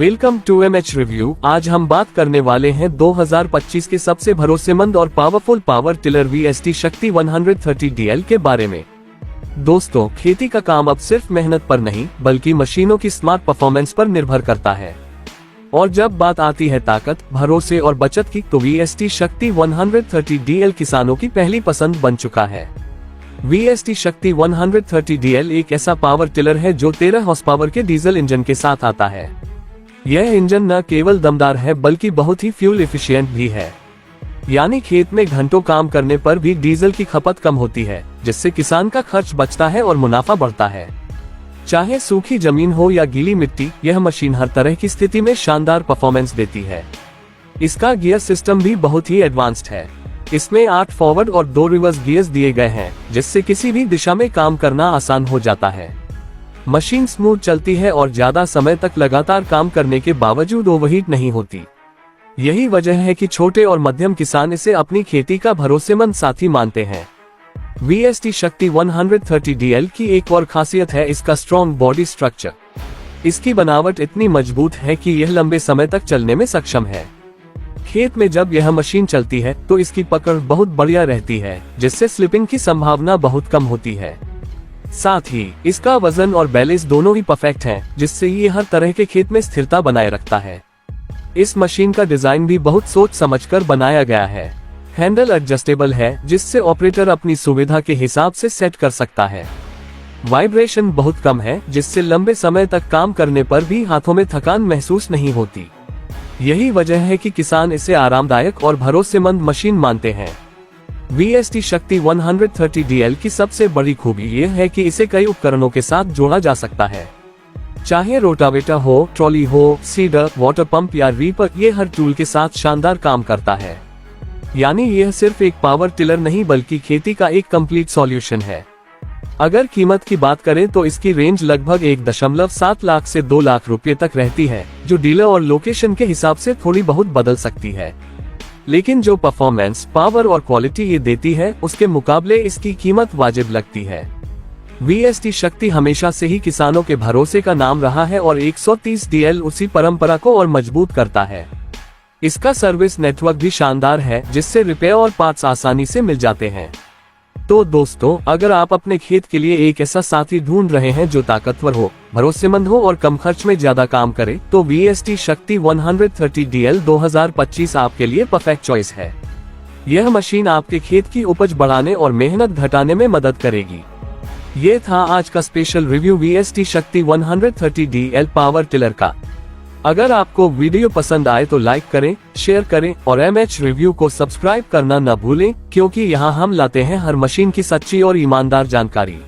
Welcome to MH review. आज हम बात करने वाले हैं 2025 के सबसे भरोसेमंद और पावरफुल पावर टिलर VST शक्ति 130DL के बारे में। दोस्तों, खेती का काम अब सिर्फ मेहनत पर नहीं बल्कि मशीनों की स्मार्ट परफॉर्मेंस पर निर्भर करता है। और जब बात आती है ताकत, भरोसे और बचत की, तो VST शक्ति 130DL किसानों की पहली पसंद बन चुका है। VST शक्ति 130DL एक ऐसा पावर टिलर है जो 13 हॉर्स पावर के डीजल इंजन के साथ आता है। यह इंजन न केवल दमदार है बल्कि बहुत ही फ्यूल एफिशिएंट भी है, यानी खेत में घंटों काम करने पर भी डीजल की खपत कम होती है, जिससे किसान का खर्च बचता है और मुनाफा बढ़ता है। चाहे सूखी जमीन हो या गीली मिट्टी, यह मशीन हर तरह की स्थिति में शानदार परफॉर्मेंस देती है। इसका गियर सिस्टम भी बहुत ही एडवांस्ड है। इसमें 8 फॉरवर्ड और 2 रिवर्स गियर्स दिए गए हैं, जिससे किसी भी दिशा में काम करना आसान हो जाता है। मशीन स्मूथ चलती है और ज्यादा समय तक लगातार काम करने के बावजूद ओवरहीट नहीं होती। यही वजह है कि छोटे और मध्यम किसान इसे अपनी खेती का भरोसेमंद साथी मानते हैं। VST शक्ति 130DL की एक और खासियत है इसका स्ट्रॉन्ग बॉडी स्ट्रक्चर। इसकी बनावट इतनी मजबूत है कि यह लंबे समय तक चलने में सक्षम है। खेत में जब यह मशीन चलती है तो इसकी पकड़ बहुत बढ़िया रहती है, जिससे स्लिपिंग की संभावना बहुत कम होती है। साथ ही इसका वजन और बैलेंस दोनों ही परफेक्ट हैं, जिससे ये हर तरह के खेत में स्थिरता बनाए रखता है। इस मशीन का डिजाइन भी बहुत सोच समझकर बनाया गया है। हैंडल एडजस्टेबल है, जिससे ऑपरेटर अपनी सुविधा के हिसाब से सेट कर सकता है। वाइब्रेशन बहुत कम है, जिससे लंबे समय तक काम करने पर भी हाथों में थकान महसूस नहीं होती। यही वजह है कि किसान इसे आरामदायक और भरोसेमंद मशीन मानते हैं। VST शक्ति 130DL की सबसे बड़ी खूबी यह है कि इसे कई उपकरणों के साथ जोड़ा जा सकता है। चाहे रोटावेटर हो, ट्रॉली हो, सीडर, वाटर पंप या रीपर, ये हर टूल के साथ शानदार काम करता है। यानी यह सिर्फ एक पावर टिलर नहीं बल्कि खेती का एक कंप्लीट सॉल्यूशन है। अगर कीमत की बात करें तो इसकी रेंज लगभग 1.7 लाख से 2 लाख रुपए तक रहती है, जो डीलर और लोकेशन के हिसाब से थोड़ी बहुत बदल सकती है। लेकिन जो परफॉर्मेंस, पावर और क्वालिटी ये देती है, उसके मुकाबले इसकी कीमत वाजिब लगती है। VST शक्ति हमेशा से ही किसानों के भरोसे का नाम रहा है और 130DL उसी परंपरा को और मजबूत करता है। इसका सर्विस नेटवर्क भी शानदार है, जिससे रिपेयर और पार्ट्स आसानी से मिल जाते हैं। तो दोस्तों, अगर आप अपने खेत के लिए एक ऐसा साथी ढूंढ रहे हैं जो ताकतवर हो, भरोसेमंद हो और कम खर्च में ज्यादा काम करे, तो VST शक्ति 130DL 2025 आपके लिए परफेक्ट चॉइस है। यह मशीन आपके खेत की उपज बढ़ाने और मेहनत घटाने में मदद करेगी। ये था आज का स्पेशल रिव्यू VST शक्ति 130DL पावर टिलर का। अगर आपको वीडियो पसंद आए तो लाइक करें, शेयर करें और MH रिव्यू को सब्सक्राइब करना न भूलें, क्योंकि यहाँ हम लाते हैं हर मशीन की सच्ची और ईमानदार जानकारी।